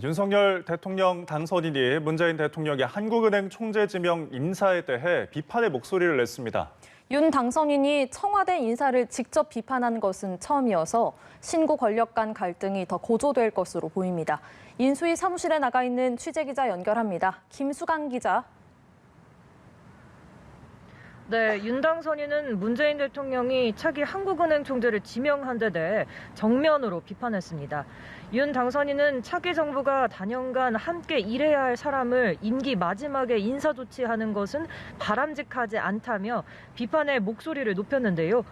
윤석열 대통령 당선인이 문재인 대통령의 한국은행 총재 지명 인사에 대해 비판의 목소리를 냈습니다. 윤 당선인이 청와대 인사를 직접 비판한 것은 처음이어서 신고 권력 간 갈등이 더 고조될 것으로 보입니다. 인수위 사무실에 나가 있는 취재기자 연결합니다. 김수강 기자. 네, 윤 당선인은 문재인 대통령이 차기 한국은행 총재를 지명한 데 대해 정면으로 비판했습니다. 윤 당선인은 차기 정부가 단연간 함께 일해야 할 사람을 임기 마지막에 인사 조치하는 것은 바람직하지 않다며 비판의 목소리를 높였는데요.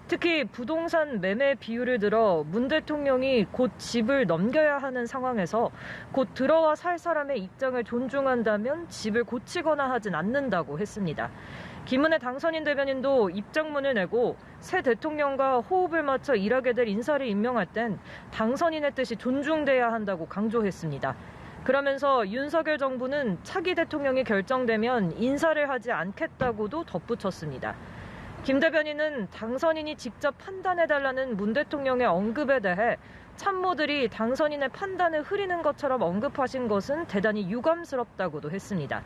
특히 부동산 매매 비율을 들어 문 대통령이 곧 집을 넘겨야 하는 상황에서 곧 들어와 살 사람의 입장을 존중한다면 집을 고치거나 하진 않는다고 했습니다. 김은혜 당선인 대변인도 입장문을 내고 새 대통령과 호흡을 맞춰 일하게 될 인사를 임명할 땐 당선인의 뜻이 존중돼야 한다고 강조했습니다. 그러면서 윤석열 정부는 차기 대통령이 결정되면 인사를 하지 않겠다고도 덧붙였습니다. 김 대변인은 당선인이 직접 판단해달라는 문 대통령의 언급에 대해 참모들이 당선인의 판단을 흐리는 것처럼 언급하신 것은 대단히 유감스럽다고도 했습니다.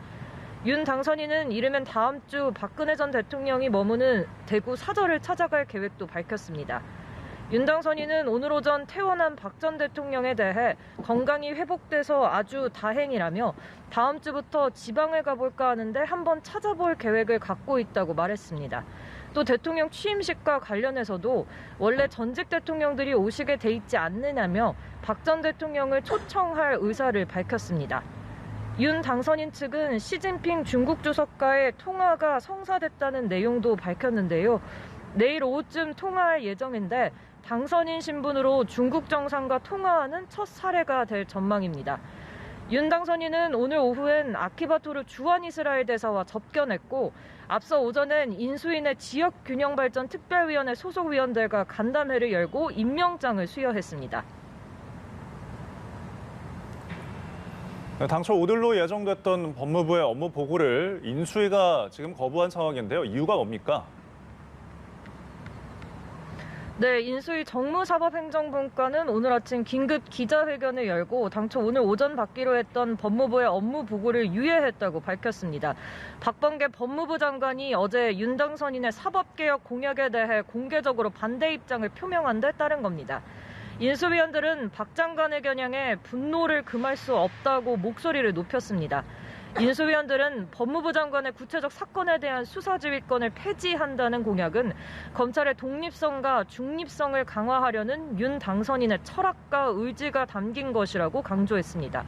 윤 당선인은 이르면 다음 주 박근혜 전 대통령이 머무는 대구 사저를 찾아갈 계획도 밝혔습니다. 윤 당선인은 오늘 오전 퇴원한 박 전 대통령에 대해 건강이 회복돼서 아주 다행이라며 다음 주부터 지방을 가볼까 하는데 한번 찾아볼 계획을 갖고 있다고 말했습니다. 또 대통령 취임식과 관련해서도 원래 전직 대통령들이 오시게 돼 있지 않느냐며 박 전 대통령을 초청할 의사를 밝혔습니다. 윤 당선인 측은 시진핑 중국 주석과의 통화가 성사됐다는 내용도 밝혔는데요. 내일 오후쯤 통화할 예정인데 당선인 신분으로 중국 정상과 통화하는 첫 사례가 될 전망입니다. 윤 당선인은 오늘 오후엔 아키바토르 주한 이스라엘 대사와 접견했고 앞서 오전엔 인수인의 지역균형발전 특별위원회 소속 위원들과 간담회를 열고 임명장을 수여했습니다. 당초 오늘로 예정됐던 법무부의 업무 보고를 인수위가 지금 거부한 상황인데요. 이유가 뭡니까? 네, 인수위 정무사법행정분과는 오늘 아침 긴급 기자회견을 열고 당초 오늘 오전 받기로 했던 법무부의 업무 보고를 유예했다고 밝혔습니다. 박범계 법무부 장관이 어제 윤 당선인의 사법개혁 공약에 대해 공개적으로 반대 입장을 표명한 데 따른 겁니다. 인수위원들은 박 장관의 겨냥에 분노를 금할 수 없다고 목소리를 높였습니다. 인수위원들은 법무부 장관의 구체적 사건에 대한 수사지휘권을 폐지한다는 공약은 검찰의 독립성과 중립성을 강화하려는 윤 당선인의 철학과 의지가 담긴 것이라고 강조했습니다.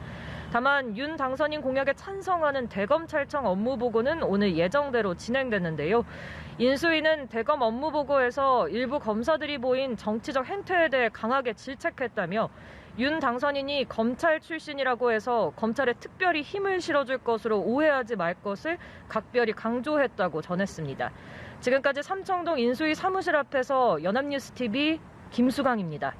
다만 윤 당선인 공약에 찬성하는 대검찰청 업무보고는 오늘 예정대로 진행됐는데요. 인수위는 대검 업무보고에서 일부 검사들이 보인 정치적 행태에 대해 강하게 질책했다며 윤 당선인이 검찰 출신이라고 해서 검찰에 특별히 힘을 실어줄 것으로 오해하지 말 것을 각별히 강조했다고 전했습니다. 지금까지 삼청동 인수위 사무실 앞에서 연합뉴스TV 김수강입니다.